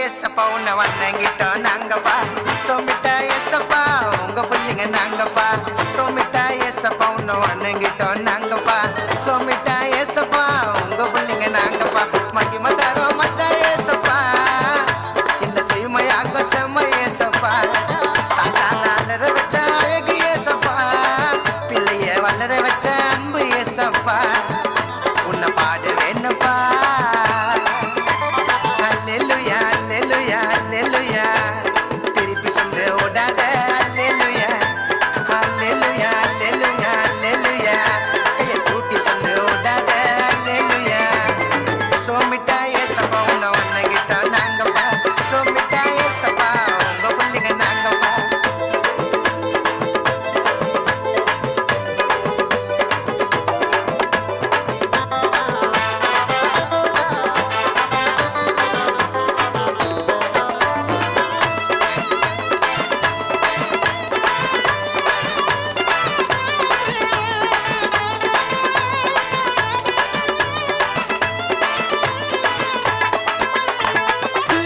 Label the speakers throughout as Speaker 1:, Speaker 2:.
Speaker 1: ஏசப்பா உன்னை வணங்கிட்டோம் நாங்கப்பா. சோமிட்டா ஏசப்பா உங்க பிள்ளைங்க நாங்கப்பா. சோமிட்டா ஏசப்பா உன்னை வணங்கிட்டோம் நாங்கப்பா. சோமிட்டா ஏசப்பா உங்க பிள்ளைங்க நாங்கப்பா. மகிமை தரோம் மச்சா ஏசப்பா, இந்த செய்மையாக செம்ம ஏசப்பா. சாத்தான அலற வச்ச அழகு ஏசப்பா, பிள்ளைய வளர வச்ச அன்பு ஏசப்பா. உன்னை பாடு வேணுப்பா. அல்லேலூயா அல்லேலூயா அல்லேலூயா, திருப்பி சொல்லு ஓடாத அல்லேலூயா. அல்லேலூயா அல்லேலூயா அல்லேலூயா, கையை தூக்கி சொல்லு ஓடாத அல்லேலூயா. சோமிட்டா ஏசப்பா உன்னை வணங்கிட்டோம் நாங்கப்பா. சோமிட்டா ஏசப்பா உங்க பிள்ளைங்க நாங்கப்பா.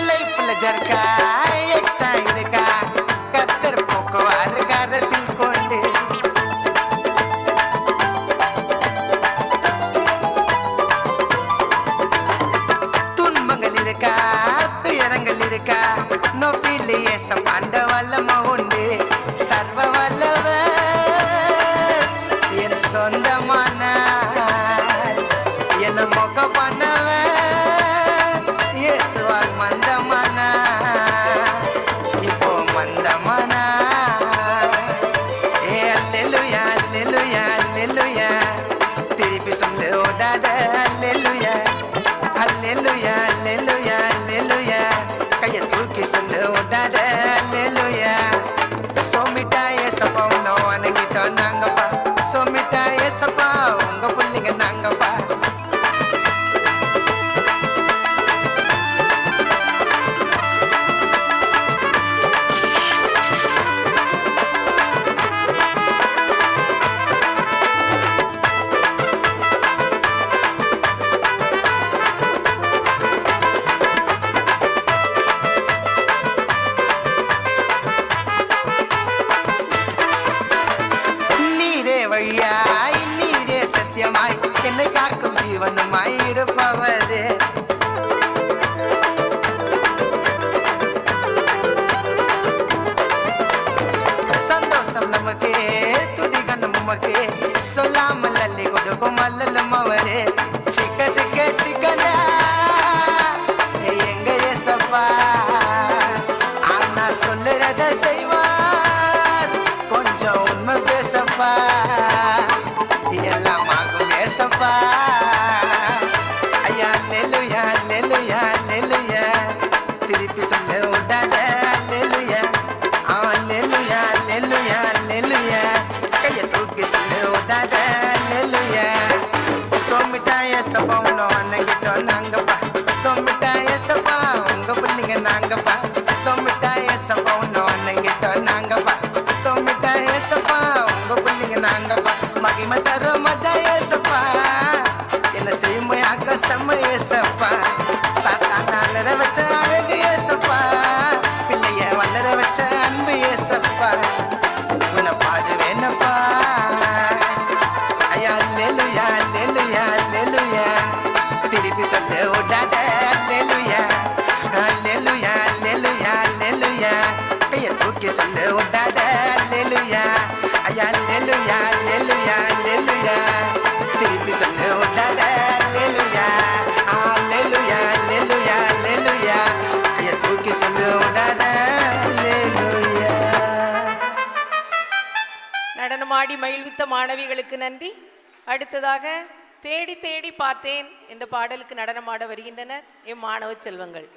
Speaker 1: லைஃப்ல ஜர்க்கா எக்ஸ்ட்ரா இருக்கா, கர்த்தர் போக்குவாரு கரத்தில் கொண்டு. துன்பங்கள் இருக்கா துயரங்கள் இருக்கா, நோப்பில் ஏசப்பா அந்த வல்லமை உண்டு. சர்வ வல்லவர் என் சொந்தமான என்ன மொக்க பண்ணவர் இயேசுவால் மந்தமானா, இப்போ மந்தமானா. ஏ அல்லேலூயா அல்லேலூயா அல்லேலூயா, திருப்பி சொல்லு ஓடாத அல்லேலூயா. அல்லேலூயா அல்லேலூயா அல்லேலூயா, கையை தூக்கி சொல்லு ஓடாத அல்லேலூயா. சோமிட்டா ஏசப்பா உன்னை வணங்கிட்டோம் நாங்கப்பா. சோமிட்டா ஏசப்பா உங்க பிள்ளைங்க நாங்கப்பா. நீரே வழியாய் நீரே சத்தியமாய் என்னை காக்கும் ஜீவனுமாய் இருப்பவரே. சந்தோஷம் நமக்கே துதிகனும் உமக்கே, சொல்லாமல் அள்ளி கொடுக்கும் அல்லலும் அவரே. சிக்கத்துக்கே சிக்கனா எங்க ஏசப்பா, ஆனா சொல்லுறத செய்வார், கொஞ்சம் உண்மை பேசப்பா, எல்லாம் ஆகும் ஏசப்பா. ஐயா அல்லேலூயா அல்லேலூயா அல்லேலூயா, திருப்பி சொல்லு ஓடாத அல்லேலூயா. அல்லேலூயா அல்லேலூயா அல்லேலூயா, கையை தூக்கி சொல்லு ஓடாத அல்லேலூயா. சோமிட்டா ஏசப்பா உன்னை வணங்கிட்டோம் நாங்கப்பா. சோமிட்டா ஏசப்பா உங்க பிள்ளைங்க நாங்கப்பா. சோமிட்டா ஏசப்பா உன்னை வணங்கிட்டோம் நாங்கப்பா. சோமிட்டா ஏசப்பா உங்க பிள்ளைங்க நாங்கப்பா. மகிமை தரும் மஜா ஏசப்பா, என்ன செய்யுமையாக செம்ம ஏசப்பா. சாத்தான அலற வச்ச அழகு ஏசப்பா, பிள்ளைய வளர வச்ச அன்பு ஏசப்பா. உன்னை பாடு வேணப்பா. ஐயா அல்லேலூயா அல்லேலூயா அல்லேலூயா, திருப்பி சொல்லு ஓடாத அல்லேலூயா. அல்லேலூயா அல்லேலூயா அல்லேலூயா, கையை தூக்கி சொல்லு ஓடாத அல்லேலூயா. ஐயா அல்லேலூயா அல்லேலூயா அல்லேலூயா, திருப்பி சொல்லு ஓடாத அல்லேலூயா. அல்லேலூயா அல்லேலூயா அல்லேலூயா, கையை தூக்கி சொல்லு ஓடாத அல்லேலூயா.
Speaker 2: நடனமாடி மகிழ்வித்த மாணவிகளுக்கு நன்றி. அடுத்ததாக தேடி தேடி பார்த்தேன் என்ற பாடலுக்கு நடனமாட வருகின்றனர் எம் மாணவ செல்வங்கள்.